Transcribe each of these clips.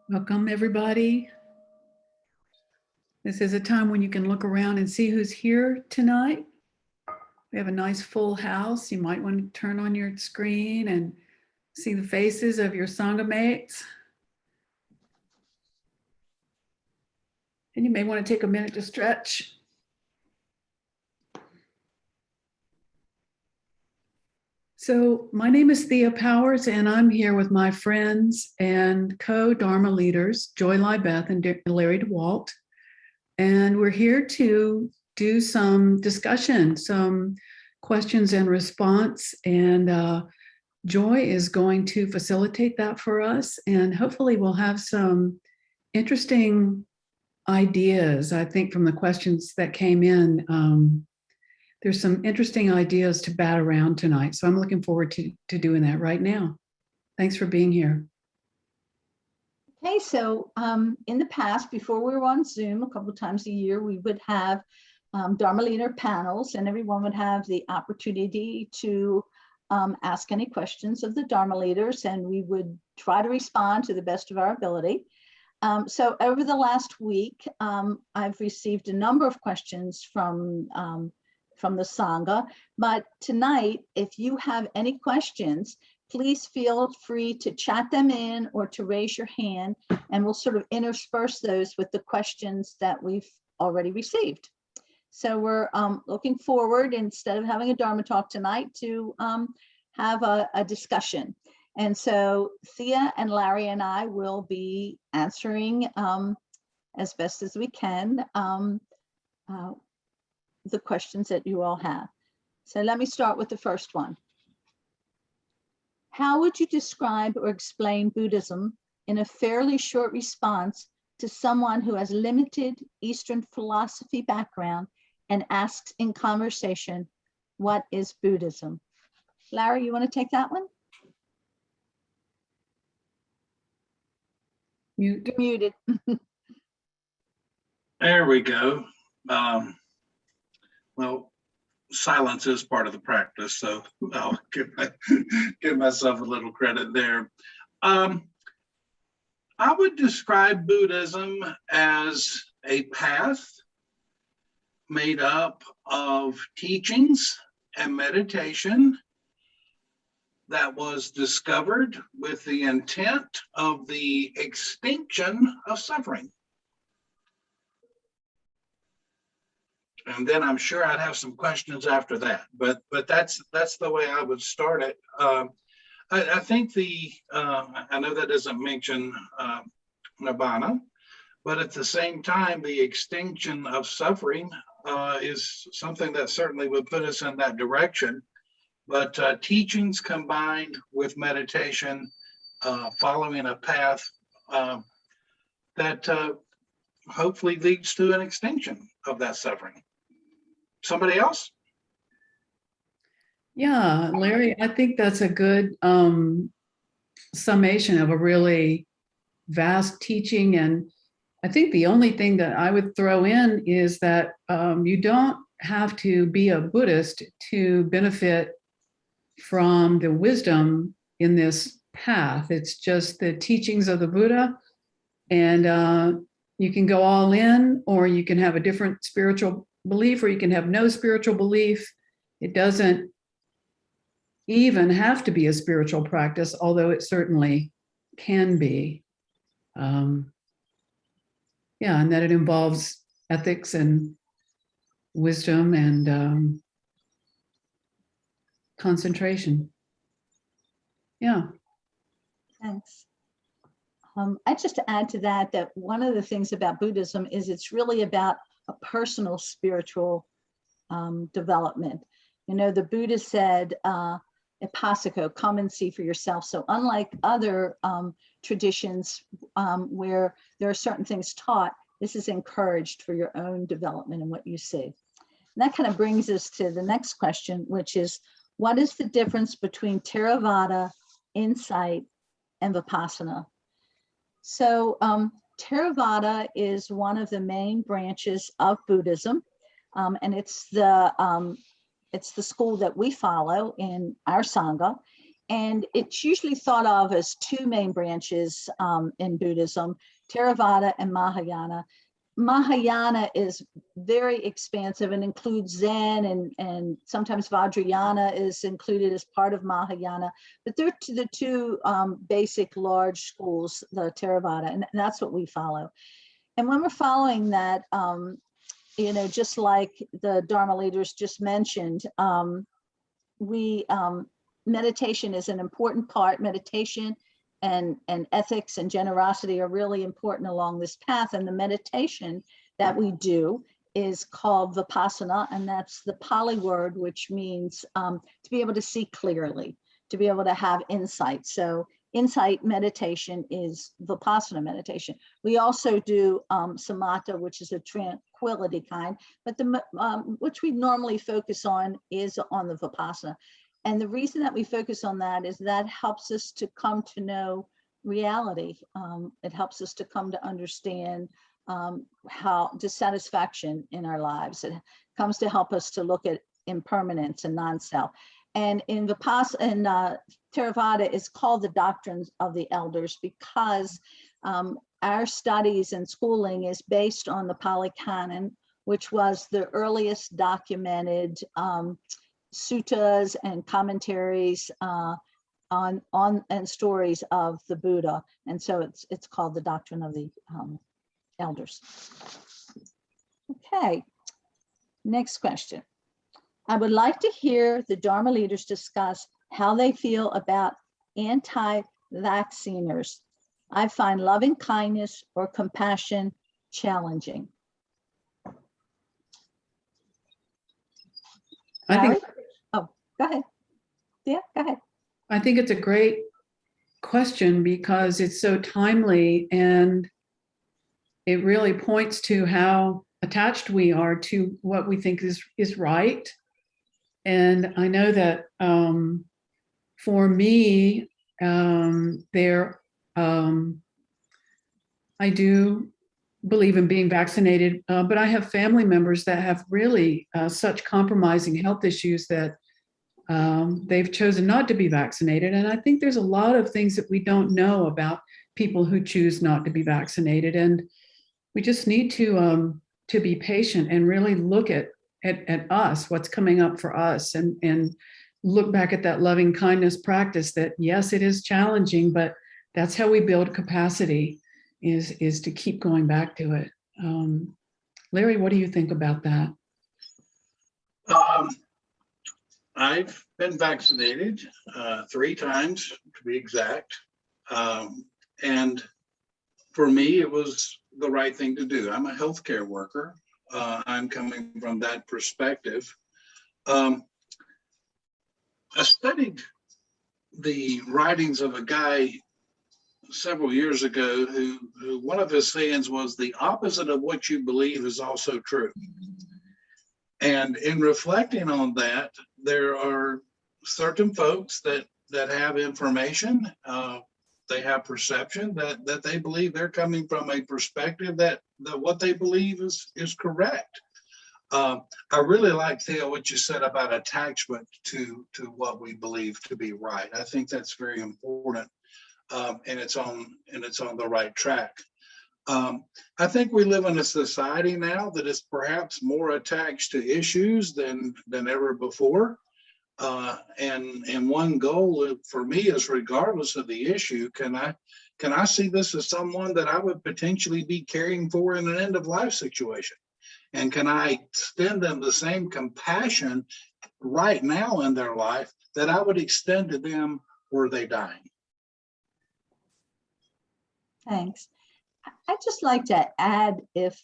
Welcome, everybody. This is a time when you can look around and see who's here tonight. We have a nice full house. You might want to turn on your screen and see the faces of your Sangha mates. And you may want to take a minute to stretch. So my name is Thia Powers, and I'm here with my friends and co-Dharma leaders, Joy LiBethe and Larry Dawalt. And we're here to do some discussion, some questions and response. And Joy is going to facilitate that for us. And hopefully we'll have some interesting ideas, I think, from the questions that came in. There's some interesting ideas to bat around tonight. So I'm looking forward to doing that right now. Thanks for being here. Okay, so in the past, before we were on Zoom a couple of times a year, we would have Dharma leader panels, and everyone would have the opportunity to ask any questions of the Dharma leaders, and we would try to respond to the best of our ability. So over the last week, I've received a number of questions from the Sangha, but tonight, if you have any questions, please feel free to chat them in or to raise your hand, and we'll sort of intersperse those with the questions that we've already received. So we're looking forward, instead of having a Dharma talk tonight, to have a discussion. And so Thea and Larry and I will be answering as best as we can the questions that you all have. So let me start with the first one. How would you describe or explain Buddhism in a fairly short response to someone who has limited Eastern philosophy background and asks in conversation, what is Buddhism? Larry, you want to take that one? You're muted. There we go. Well, silence is part of the practice, so I'll give myself a little credit there. I would describe Buddhism as a path made up of teachings and meditation that was discovered with the intent of the extinction of suffering. And then I'm sure I'd have some questions after that, but that's the way I would start it. I think I know that doesn't mention Nibbana, but at the same time, the extinction of suffering is something that certainly would put us in that direction. But teachings combined with meditation, following a path that hopefully leads to an extinction of that suffering. Somebody else? Yeah, Larry, I think that's a good summation of a really vast teaching. And I think the only thing that I would throw in is that you don't have to be a Buddhist to benefit from the wisdom in this path. It's just the teachings of the Buddha, and you can go all in, or you can have a different spiritual belief, or you can have no spiritual belief. It doesn't even have to be a spiritual practice, although it certainly can be. And that it involves ethics and wisdom and concentration. Yeah. Thanks. I just to add to that, that one of the things about Buddhism is it's really about a personal spiritual development. You know, the Buddha said, "Ipasiko, come and see for yourself." So unlike other traditions where there are certain things taught, this is encouraged for your own development and what you see. And that kind of brings us to the next question, which is, What is the difference between Theravada, insight, and Vipassana? So Theravada is one of the main branches of Buddhism, and it's the school that we follow in our Sangha. And it's usually thought of as two main branches in Buddhism, Theravada and Mahayana. Mahayana is very expansive and includes Zen, and sometimes Vajrayana is included as part of Mahayana, but they're the two basic large schools, the Theravada, and that's what we follow. And when we're following that, you know, just like the Dharma leaders just mentioned, meditation is an important part. Meditation and ethics and generosity are really important along this path. And the meditation that we do is called Vipassana, and that's the Pali word, which means to be able to see clearly, to be able to have insight. So insight meditation is Vipassana meditation. We also do samatha, which is a tranquility kind, but the which we normally focus on is on the Vipassana. And the reason that we focus on that is that helps us to come to know reality. It helps us to come to understand how dissatisfaction in our lives. It comes to help us to look at impermanence and non-self. And in Vipassana, Theravada is called the doctrines of the elders because our studies and schooling is based on the Pali Canon, which was the earliest documented suttas and commentaries on and stories of the Buddha, and so it's called the doctrine of the elders. Okay, next question. I would like to hear the Dharma leaders discuss how they feel about anti-vacciners. I find loving kindness or compassion challenging. I think Oh, go ahead. Yeah, go ahead. I think it's a great question because it's so timely and it really points to how attached we are to what we think is right. And I know that for me, I do believe in being vaccinated, but I have family members that have really such compromising health issues that they've chosen not to be vaccinated. And I think there's a lot of things that we don't know about people who choose not to be vaccinated. And we just need to be patient and really look at us, what's coming up for us, and look back at that loving kindness practice that, yes, it is challenging, but that's how we build capacity, is to keep going back to it. Larry, what do you think about that? I've been vaccinated 3 times, to be exact. And for me, it was the right thing to do. I'm a healthcare worker. I'm coming from that perspective. I studied the writings of a guy several years ago who one of his sayings was, the opposite of what you believe is also true. And in reflecting on that, there are certain folks that have information, they have perception that they believe they're coming from a perspective that what they believe is correct. I really like, Thia, what you said about attachment to what we believe to be right. I think that's very important, and it's on the right track. I think we live in a society now that is perhaps more attached to issues than ever before. And one goal for me is, regardless of the issue, can I see this as someone that I would potentially be caring for in an end of life situation? And can I extend them the same compassion right now in their life that I would extend to them were they dying? Thanks. I'd just like to add, if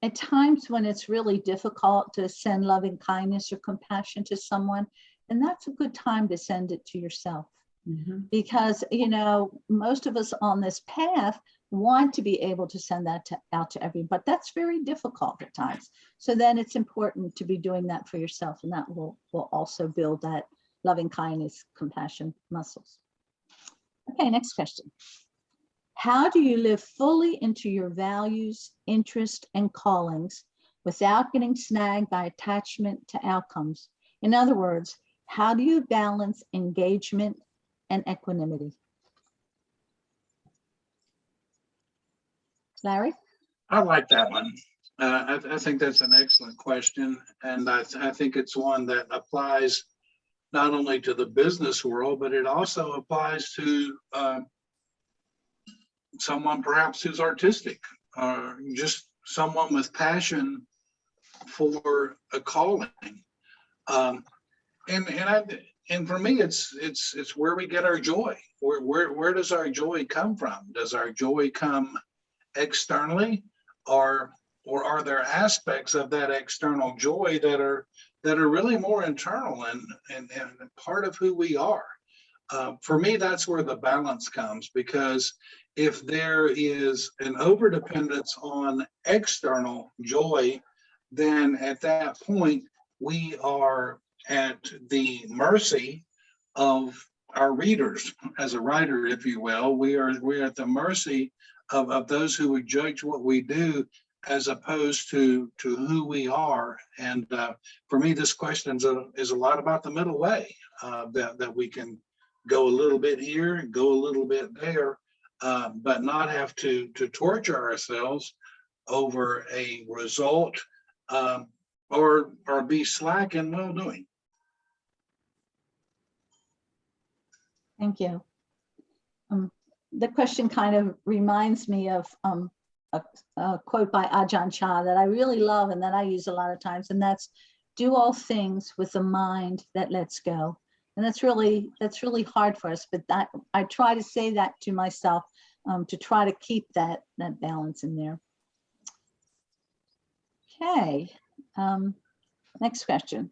at times when it's really difficult to send loving kindness or compassion to someone, and that's a good time to send it to yourself. Mm-hmm. Because, you know, most of us on this path, want to be able to send that out to everyone, but that's very difficult at times. So then it's important to be doing that for yourself, and that will also build that loving kindness, compassion muscles. Okay, next question. How do you live fully into your values, interests, and callings without getting snagged by attachment to outcomes? In other words, how do you balance engagement and equanimity? Larry? I like that one. I think that's an excellent question. And I think it's one that applies not only to the business world, but it also applies to someone perhaps who's artistic, or just someone with passion for a calling. And for me, it's where we get our joy. Where does our joy come from? Does our joy come externally, or are there aspects of that external joy that are really more internal and part of who we are? For me, that's where the balance comes, because if there is an overdependence on external joy, then at that point we are at the mercy of our readers. As a writer, if you will, we're at the mercy of those who would judge what we do, as opposed to who we are. And for me, this question is a lot about the middle way, that we can go a little bit here, go a little bit there, but not have to torture ourselves over a result, or be slack in well-doing. Thank you. The question kind of reminds me of a quote by Ajahn Chah that I really love and that I use a lot of times, and that's, do all things with a mind that lets go. And that's really hard for us, but I try to say that to myself, to try to keep that balance in there. Okay, next question.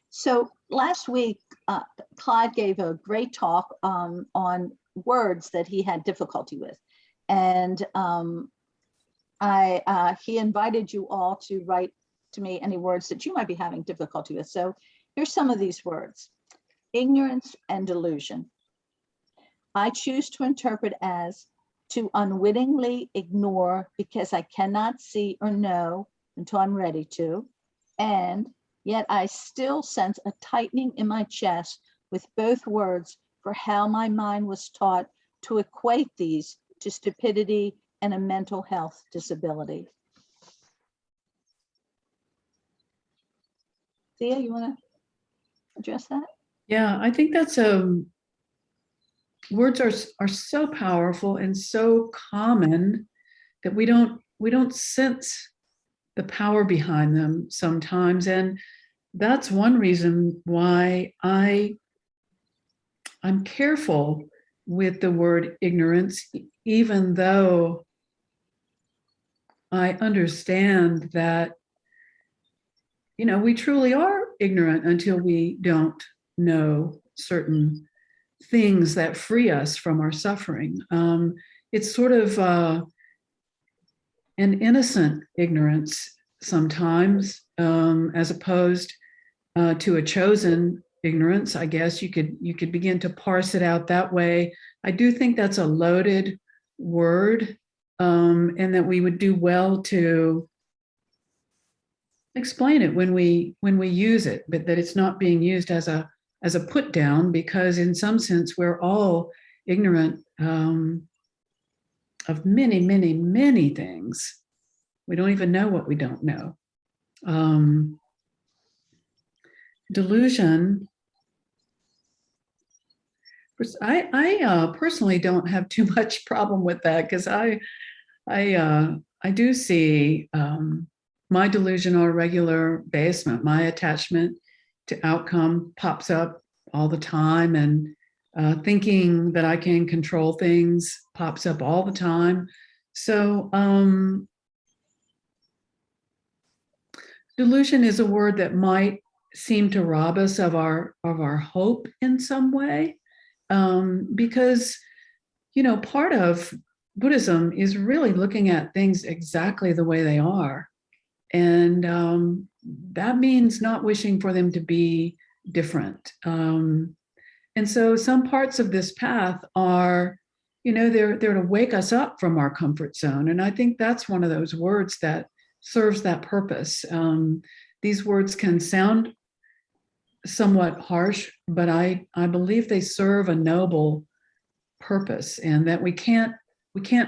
So last week, Clyde gave a great talk on words that he had difficulty with. And he invited you all to write to me any words that you might be having difficulty with. So here's some of these words: ignorance and delusion. I choose to interpret as to unwittingly ignore because I cannot see or know until I'm ready to, and yet I still sense a tightening in my chest with both words for how my mind was taught to equate these to stupidity and a mental health disability. Thea, you want to address that? Yeah, I think that's words are so powerful and so common that we don't sense the power behind them sometimes. And that's one reason why I'm careful with the word ignorance, even though I understand that, we truly are ignorant until we don't know certain things that free us from our suffering. It's sort of an innocent ignorance sometimes, as opposed to a chosen ignorance. I guess you could begin to parse it out that way. I do think that's a loaded word, and that we would do well to explain it when we use it, but that it's not being used as a put down, because in some sense we're all ignorant of many, many, many things. We don't even know what we don't know. Delusion. I personally don't have too much problem with that, because I do see my delusion on a regular basis. My attachment to outcome pops up all the time, and thinking that I can control things pops up all the time. So delusion is a word that might seem to rob us of our hope in some way. because, part of Buddhism is really looking at things exactly the way they are. And that means not wishing for them to be different. And so some parts of this path are, they're to wake us up from our comfort zone. And I think that's one of those words that serves that purpose. These words can sound somewhat harsh, but I believe they serve a noble purpose, and that we can't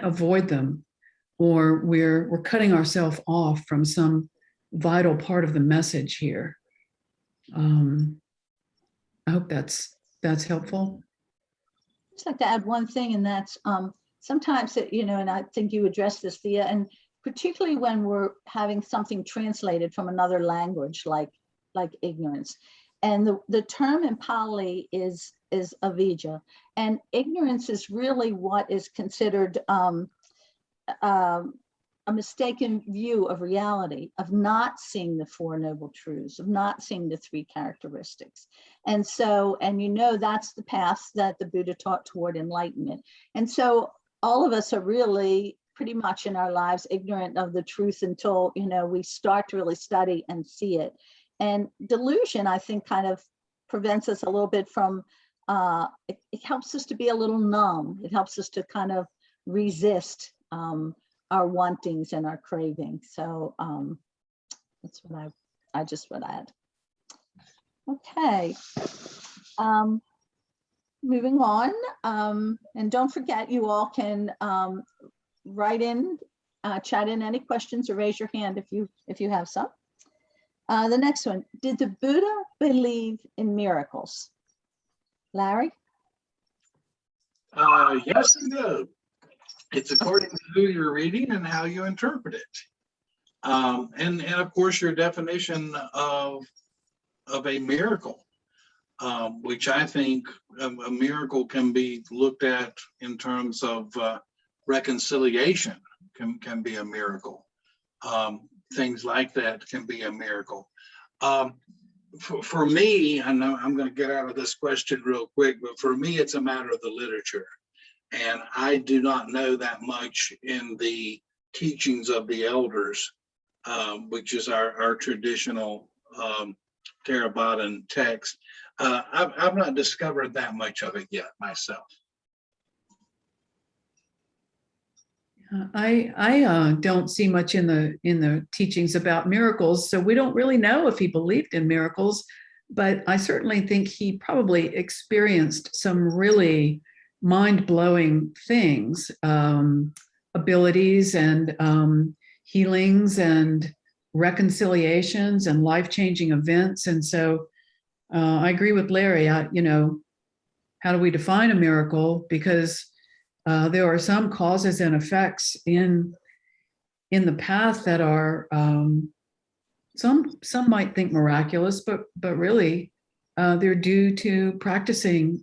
avoid them, or we're cutting ourselves off from some vital part of the message here. I hope that's helpful. I'd just like to add one thing, and that's sometimes that, and I think you addressed this, Thea, and particularly when we're having something translated from another language, like ignorance. And the term in Pali is avijja, and ignorance is really what is considered a mistaken view of reality, of not seeing the Four Noble Truths, of not seeing the three characteristics. And so, that's the path that the Buddha taught toward enlightenment. And so all of us are really pretty much in our lives ignorant of the truth until, we start to really study and see it. And delusion, I think, kind of prevents us a little bit from, it helps us to be a little numb. It helps us to kind of resist our wantings and our cravings. So that's what I just would add. Okay. Moving on. And don't forget, you all can write in, chat in any questions, or raise your hand if you have some. The next one, did the Buddha believe in miracles? Larry? Yes and no. It's according to who you're reading and how you interpret it. And of course, your definition of a miracle, which I think a miracle can be looked at in terms of reconciliation, can be a miracle. Things like that can be a miracle. For me, I know I'm going to get out of this question real quick, but for me, it's a matter of the literature. And I do not know that much in the teachings of the elders, which is our traditional Theravada text. I've not discovered that much of it yet myself. I don't see much in the teachings about miracles, so we don't really know if he believed in miracles, but I certainly think he probably experienced some really mind-blowing things, abilities and healings and reconciliations and life-changing events. And so I agree with Larry. How do we define a miracle? Because there are some causes and effects in the path that are some might think miraculous, but really they're due to practicing,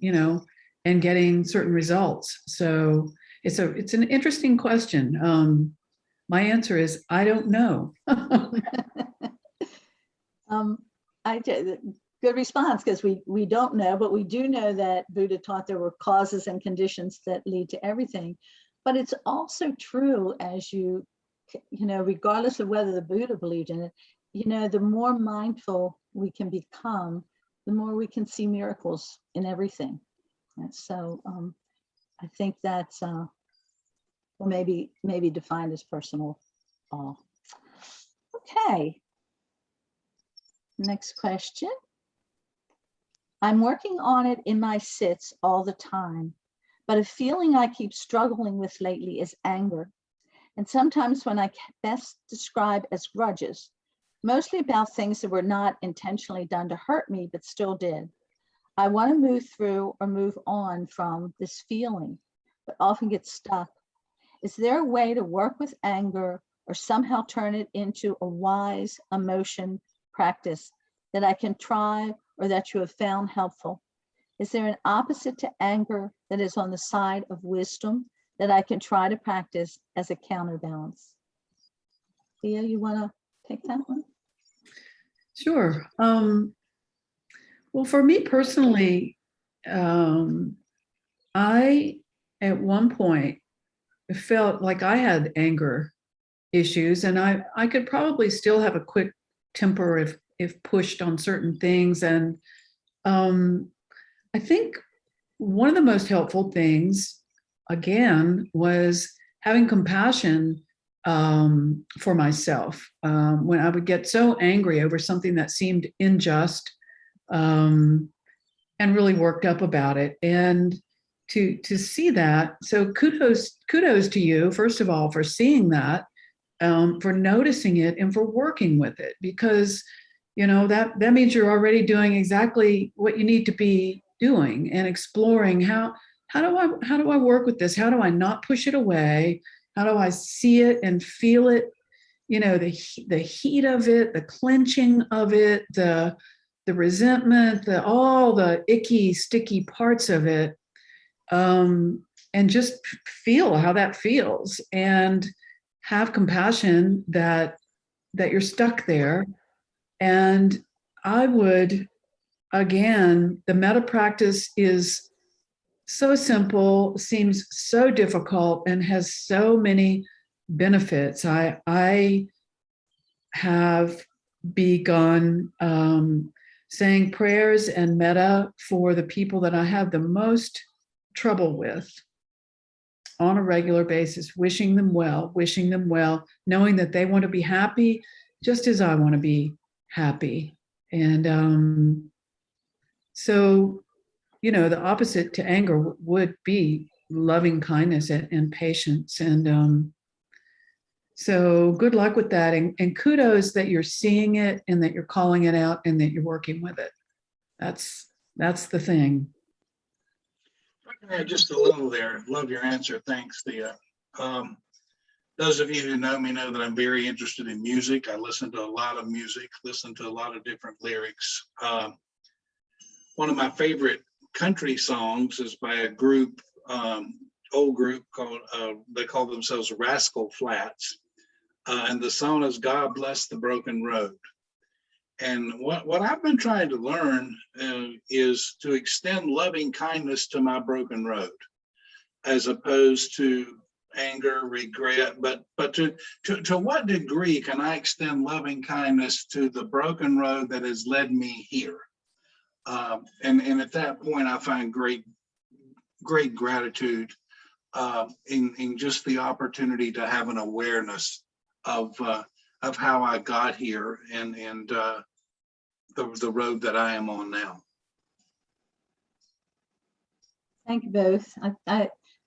and getting certain results. So it's an interesting question. My answer is I don't know. Good response, because we don't know, but we do know that Buddha taught there were causes and conditions that lead to everything. But it's also true, as regardless of whether the Buddha believed in it, the more mindful we can become, the more we can see miracles in everything. And so I think that's maybe defined as personal awe. Okay. Next question. I'm working on it in my sits all the time, but a feeling I keep struggling with lately is anger. And sometimes when I best describe as grudges, mostly about things that were not intentionally done to hurt me, but still did. I want to move through or move on from this feeling, but often get stuck. Is there a way to work with anger or somehow turn it into a wise emotion practice that I can try or that you have found helpful? Is there an opposite to anger that is on the side of wisdom that I can try to practice as a counterbalance? Thea, you want to take that one? Sure. Well, for me personally, I, at one point, felt like I had anger issues, and I could probably still have a quick temper if pushed on certain things. And I think one of the most helpful things, again, was having compassion for myself. When I would get so angry over something that seemed unjust, and really worked up about it. And to see that, so kudos to you, first of all, for seeing that, for noticing it, and for working with it, because that means you're already doing exactly what you need to be doing, and exploring how do I work with this? How do I not push it away? How do I see it and feel it? The heat of it, the clenching of it, the resentment, all the icky, sticky parts of it, and just feel how that feels, and have compassion that you're stuck there. And I would, again, the metta practice is so simple, seems so difficult, and has so many benefits. I have begun saying prayers and metta for the people that I have the most trouble with on a regular basis, wishing them well, knowing that they want to be happy just as I want to be happy. And so, the opposite to anger would be loving kindness and patience. And so good luck with that. And kudos that you're seeing it, and that you're calling it out, and that you're working with it. That's the thing. Yeah, just a little there. Love your answer. Thanks, Thea. Those of you who know me know that I'm very interested in music. I listen to a lot of music, listen to a lot of different lyrics. One of my favorite country songs is by a group, old group called, they call themselves Rascal Flatts. And the song is God Bless the Broken Road. And what I've been trying to learn is to extend loving kindness to my broken road, as opposed to anger, regret, but to what degree can I extend loving kindness to the broken road that has led me here? And at that point, I find great gratitude in just the opportunity to have an awareness of how I got here and the road that I am on now. Thank you both.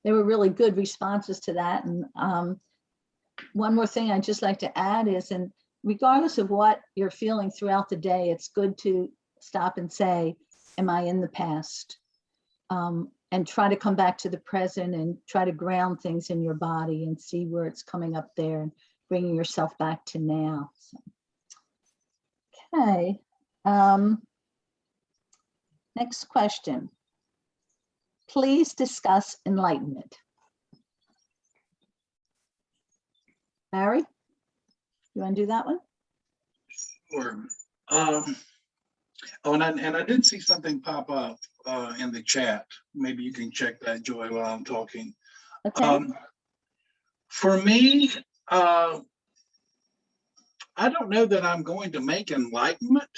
They were really good responses to that. And one more thing I'd just like to add is, and regardless of what you're feeling throughout the day, it's good to stop and say, am I in the past? And try to come back to the present, and try to ground things in your body and see where it's coming up there, and bringing yourself back to now. So, okay. Next question. Please discuss enlightenment. Barry, you want to do that one? Sure. Oh, and I did see something pop up in the chat. Maybe you can check that, Joy, while I'm talking. Okay. For me, I don't know that I'm going to make enlightenment.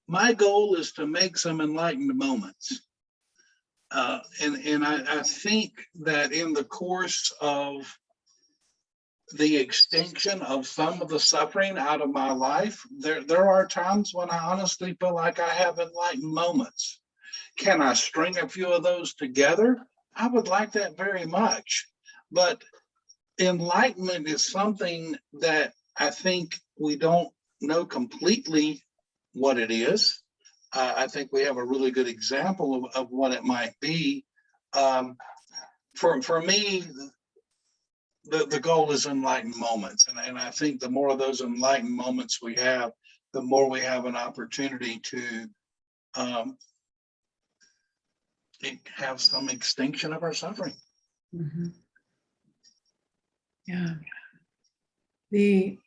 My goal is to make some enlightened moments. And I think that in the course of the extinction of some of the suffering out of my life, there are times when I honestly feel like I have enlightened moments. Can I string a few of those together? I would like that very much. But enlightenment is something that I think we don't know completely what it is. I think we have a really good example of what it might be. For me, the goal is enlightened moments. And I think the more of those enlightened moments we have, the more we have an opportunity to have some extinction of our suffering. Mm-hmm. Yeah. The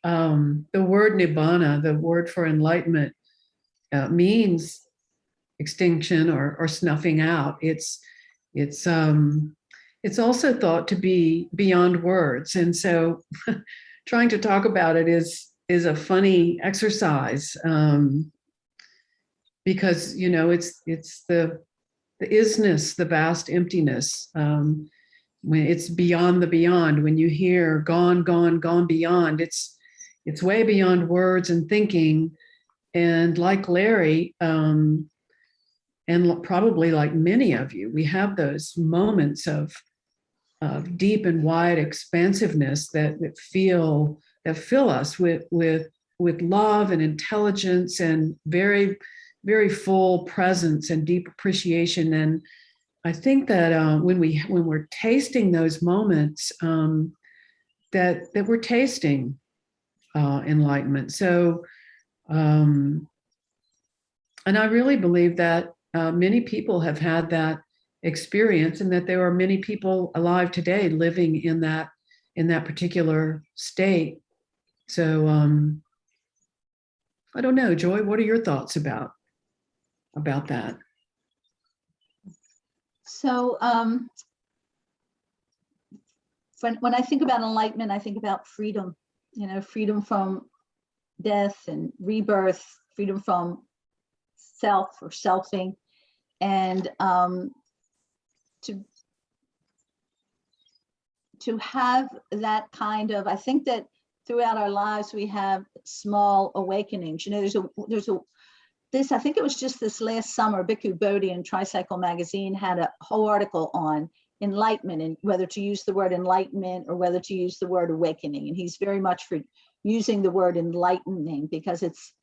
word nibbana, the word for enlightenment, means extinction or snuffing out. It's it's also thought to be beyond words, and so trying to talk about it is a funny exercise, because it's the isness, the vast emptiness. When it's beyond the beyond, when you hear gone, gone, gone beyond, it's way beyond words and thinking. And like Larry, and probably like many of you, we have those moments of deep and wide expansiveness that fill us with love and intelligence and very, very full presence and deep appreciation. And I think that when we're tasting those moments, that we're tasting enlightenment. So, and I really believe that many people have had that experience, and that there are many people alive today living in that particular state. So, I don't know, Joy, what are your thoughts about that? So when I think about enlightenment, I think about freedom, freedom from death and rebirth, freedom from self or selfing, and to have that kind of, I think that throughout our lives we have small awakenings. I think it was just this last summer, Bhikkhu Bodhi in Tricycle magazine had a whole article on enlightenment and whether to use the word enlightenment or whether to use the word awakening. And he's very much for using the word enlightening because it's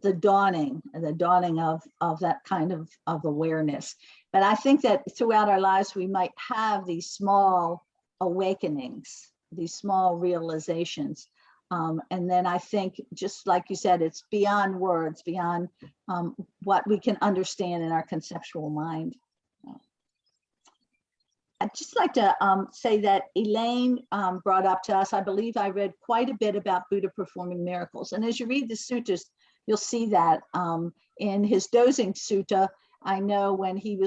the dawning of that kind of awareness. But I think that throughout our lives, we might have these small awakenings, these small realizations. And then I think, just like you said, it's beyond words, beyond what we can understand in our conceptual mind. I'd just like to say that Elaine brought up to us, I believe I read quite a bit about Buddha performing miracles. And as you read the sutras, you'll see that in his dozing sutta. I know when he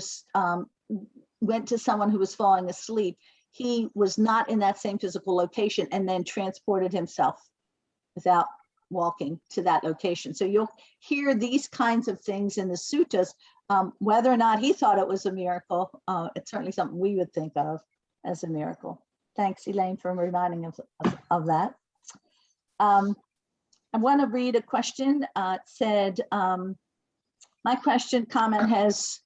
went to someone who was falling asleep, he was not in that same physical location and then transported himself without walking to that location. So you'll hear these kinds of things in the suttas. Whether or not he thought it was a miracle, it's certainly something we would think of as a miracle. Thanks, Elaine, for reminding us of that. I want to read a question. It said, my comment has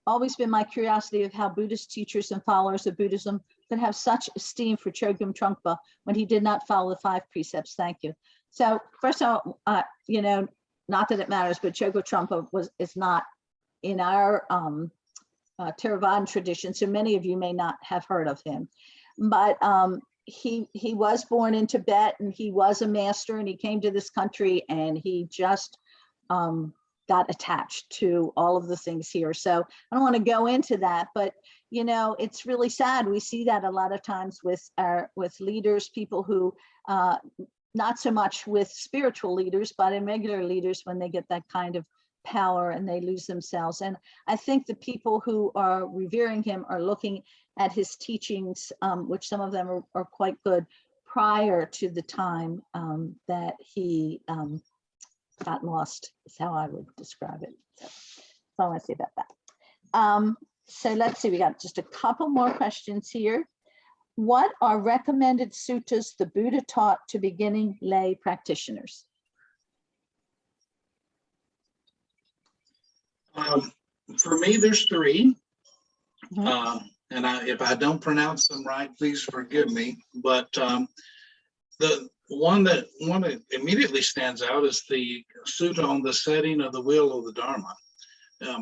always been my curiosity of how Buddhist teachers and followers of Buddhism could have such esteem for Chogyam Trungpa when he did not follow the 5 precepts. Thank you. So first of all, not that it matters, but Chogyam Trungpa is not in our Theravada tradition, so many of you may not have heard of him. But he was born in Tibet, and he was a master, and he came to this country, and he just got attached to all of the things here. So I don't want to go into that, but it's really sad. We see that a lot of times with leaders, people who not so much with spiritual leaders, but in regular leaders, when they get that kind of power and they lose themselves. And I think the people who are revering him are looking at his teachings, which some of them are quite good, prior to the time that he got lost, is how I would describe it. So I want to say about that. So let's see, we got just a couple more questions here. What are recommended suttas the Buddha taught to beginning lay practitioners? For me, there's 3. Mm-hmm. And if I don't pronounce them right, please forgive me. But the one that immediately stands out is the sutta on the setting of the wheel of the Dharma,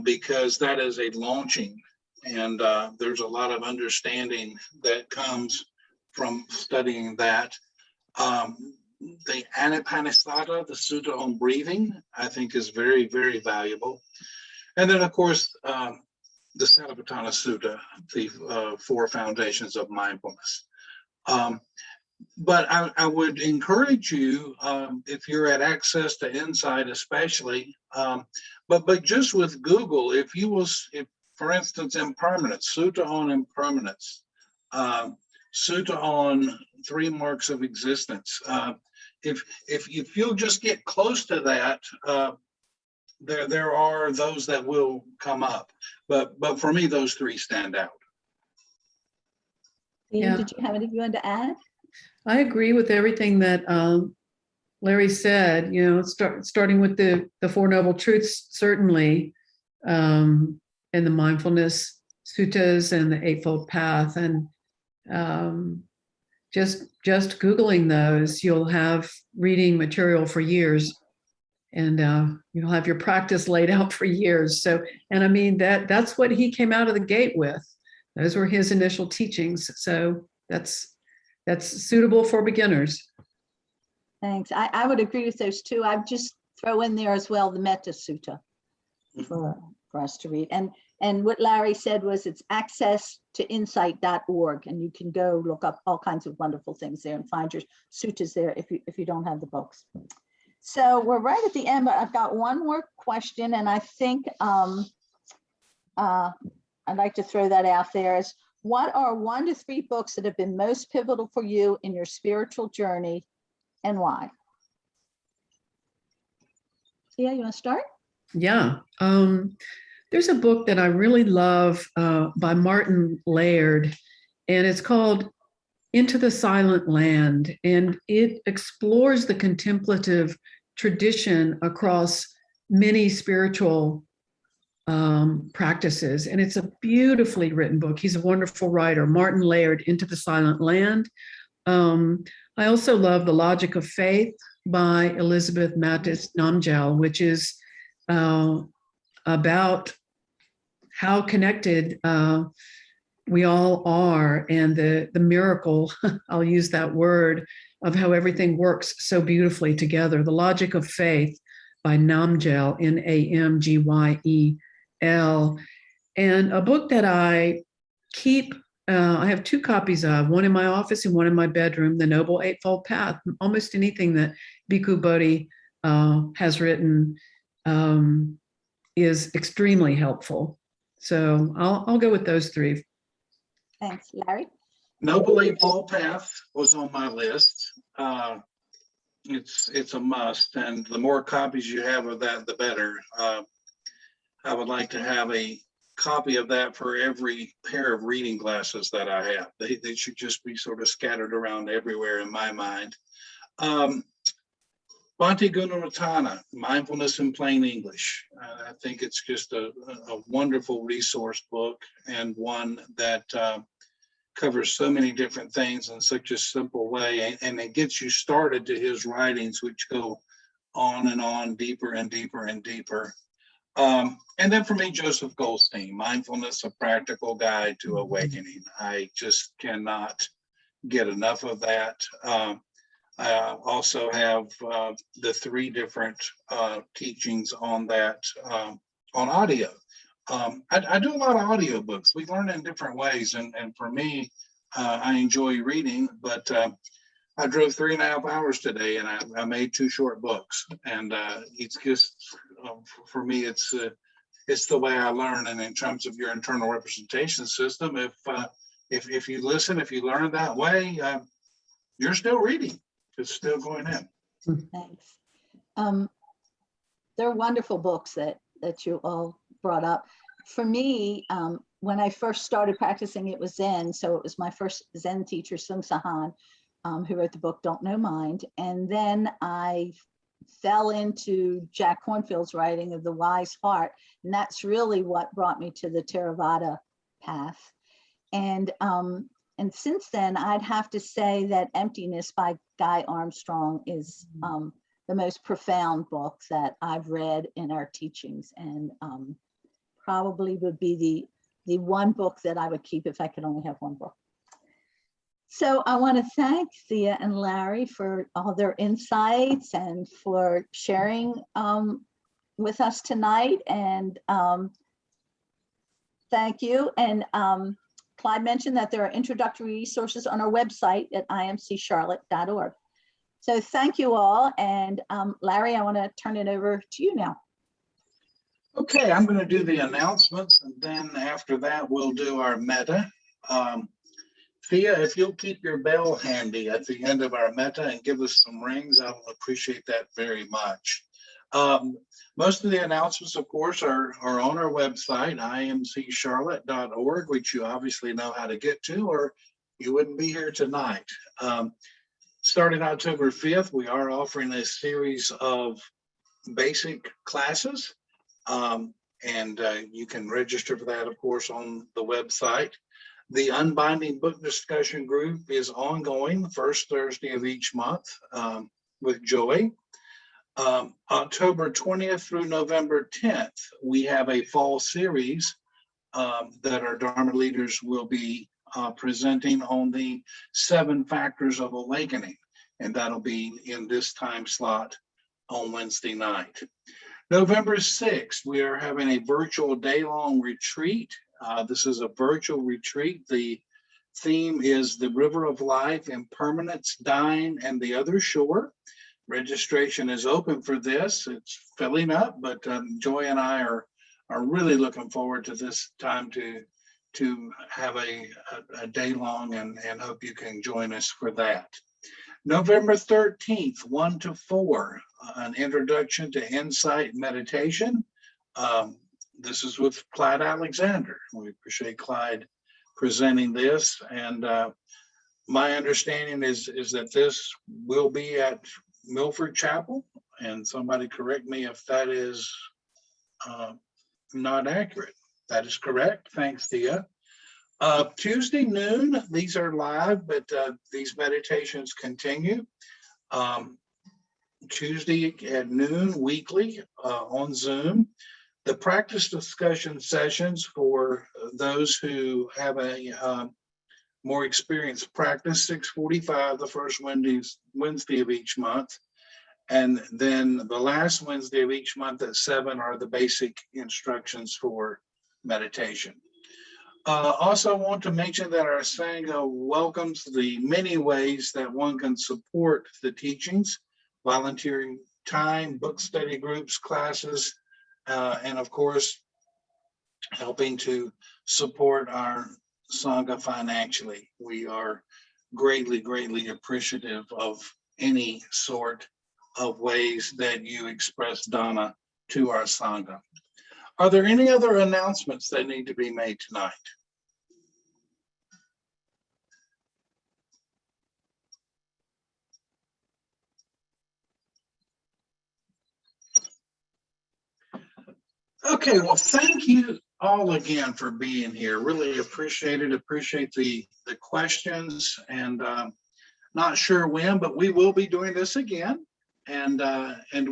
because that is a launching. And there's a lot of understanding that comes from studying that. The Anapanasati, the sutta on breathing, I think is very, very valuable. And then, of course, the Satipatthana Sutta, the 4 foundations of mindfulness. But I would encourage you, if you're at access to Insight especially, but just with Google, if for instance, impermanence, sutta on impermanence, sutta on 3 marks of existence. If you'll just get close to that, there are those that will come up, but for me, those 3 stand out. Thea, did you have anything you wanted to add? I agree with everything that Larry said. You know, starting with the Four Noble Truths, certainly, and the mindfulness suttas and the Eightfold Path, and just Googling those, you'll have reading material for years, and you'll have your practice laid out for years. So, and I mean that's what he came out of the gate with. Those were his initial teachings. So that's suitable for beginners. Thanks. I would agree with those 2. I'd just throw in there as well the Metta Sutta for us to read. And what Larry said was it's access to insight.org, and you can go look up all kinds of wonderful things there and find your suttas there if you don't have the books. So we're right at the end, but I've got one more question, and I think I'd like to throw that out there is, what are 1 to 3 books that have been most pivotal for you in your spiritual journey, and why? Thea, you want to start? Yeah. There's a book that I really love by Martin Laird, and it's called Into the Silent Land, and it explores the contemplative tradition across many spiritual practices, and it's a beautifully written book. He's a wonderful writer. Martin Laird, Into the Silent Land. I also love The Logic of Faith by Elizabeth Mattis Namgyal, which is about how connected we all are, and the miracle, I'll use that word, of how everything works so beautifully together. The Logic of Faith by Namgyal, Namgyel. And a book that I keep, I have 2 copies of, one in my office and one in my bedroom, The Noble Eightfold Path. Almost anything that Bhikkhu Bodhi has written is extremely helpful. So I'll go with those 3. Thanks. Larry? Noble Eightfold Path was on my list. It's a must, and the more copies you have of that, the better. I would like to have a copy of that for every pair of reading glasses that I have. They should just be sort of scattered around everywhere in my mind. Bhante Gunaratana, Mindfulness in Plain English. I think it's just a wonderful resource book, and one that covers so many different things in such a simple way, and it gets you started to his writings, which go on and on, deeper and deeper and deeper. And then for me, Joseph Goldstein, Mindfulness, A Practical Guide to Awakening. I just cannot get enough of that. I also have the 3 different teachings on that on audio. I do a lot of audiobooks. We learn in different ways, and for me, I enjoy reading, but I drove 3.5 hours today, and I made 2 short books, and it's just for me, it's the way I learn. And in terms of your internal representation system, if you listen, if you learn that way, you're still reading. It's still going in. Thanks. They're wonderful books that you all brought up. For me, when I first started practicing, it was Zen. So it was my first Zen teacher, Sung Sahan, who wrote the book Don't Know Mind. And then I fell into Jack Kornfield's writing of The Wise Heart. And that's really what brought me to the Theravada path. And since then, I'd have to say that Emptiness by Guy Armstrong is the most profound book that I've read in our teachings, and probably would be the one book that I would keep if I could only have one book. So I want to thank Thea and Larry for all their insights and for sharing with us tonight. And thank you. And Clyde mentioned that there are introductory resources on our website at imccharlotte.org. So thank you all. And Larry, I want to turn it over to you now. Okay, I'm going to do the announcements, and then after that, we'll do our metta. Thea, if you'll keep your bell handy at the end of our metta and give us some rings, I will appreciate that very much. Most of the announcements, of course, are on our website, imccharlotte.org, which you obviously know how to get to, or you wouldn't be here tonight. Starting October 5th, we are offering a series of basic classes, and you can register for that, of course, on the website. The Unbinding Book Discussion Group is ongoing the first Thursday of each month with Joy. October 20th through November 10th, we have a fall series that our Dharma leaders will be presenting on the 7 factors of awakening, and that'll be in this time slot on Wednesday night. November 6th, we are having a virtual day-long retreat. This is a virtual retreat. The theme is the River of Life, Impermanence, Dying, and the Other Shore. Registration is open for this. It's filling up, but Joy and I are really looking forward to this time to have a day long, and hope you can join us for that. November 13th, 1 to 4, an introduction to insight meditation. This is with Clyde Alexander. We appreciate Clyde presenting this. And my understanding is that this will be at Milford Chapel. And somebody correct me if that is not accurate. That is correct. Thanks, Thea. Tuesday noon, these are live, but these meditations continue. Tuesday at noon weekly on Zoom. The practice discussion sessions for those who have a more experienced practice, 6:45 the first Wednesday of each month. And then the last Wednesday of each month at 7 are the basic instructions for meditation. Also want to mention that our Sangha welcomes the many ways that one can support the teachings, volunteering time, book study groups, classes, and of course, helping to support our Sangha financially. We are greatly, greatly appreciative of any sort of ways that you express Dana to our Sangha. Are there any other announcements that need to be made tonight? Okay, well, thank you all again for being here. Really appreciate it. Appreciate the questions, and not sure when, but we will be doing this again. And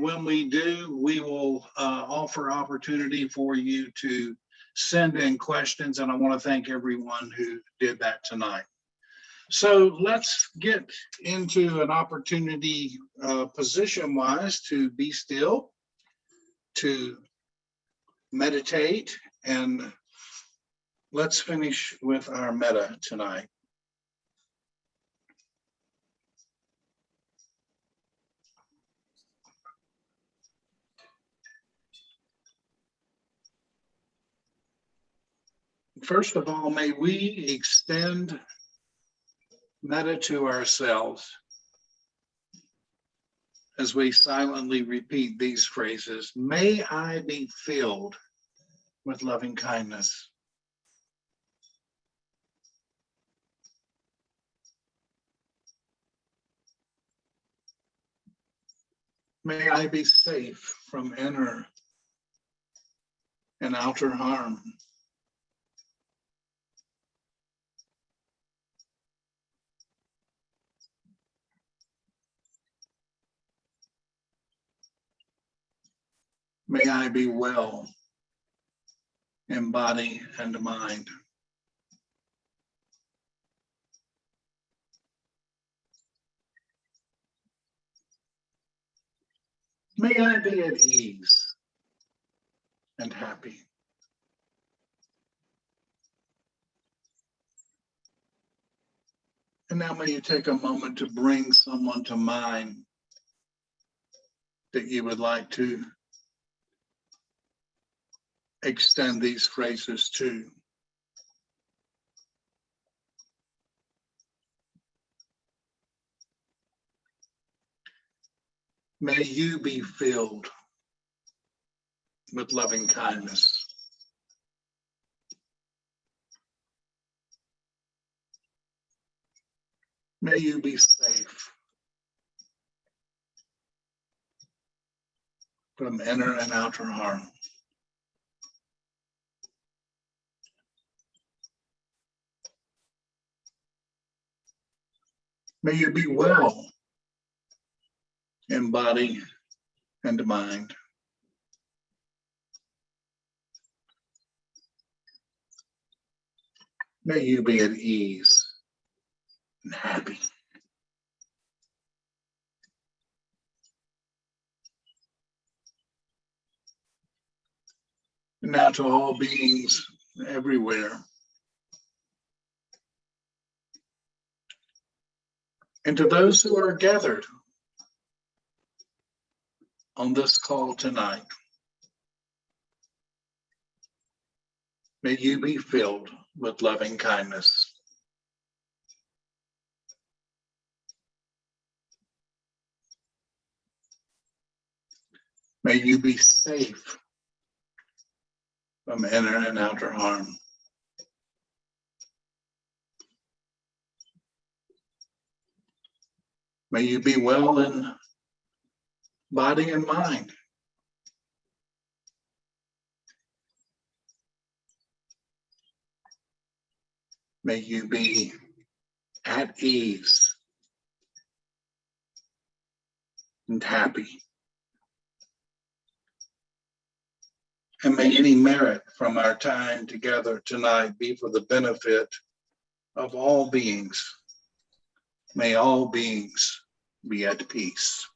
when we do, we will offer opportunity for you to send in questions. And I want to thank everyone who did that tonight. So let's get into an opportunity position-wise to be still, to meditate, and let's finish with our metta tonight. First of all, may we extend metta to ourselves as we silently repeat these phrases. May I be filled with loving kindness. May I be safe from inner and outer harm. May I be well in body and mind. May I be at ease and happy. And now may you take a moment to bring someone to mind that you would like to extend these phrases to. May you be filled with loving kindness. May you be safe from inner and outer harm. May you be well in body and mind. May you be at ease and happy. And now to all beings everywhere, and to those who are gathered on this call tonight, may you be filled with loving kindness. May you be safe from inner and outer harm. May you be well in body and mind. May you be at ease and happy. And may any merit from our time together tonight be for the benefit of all beings. May all beings be at peace.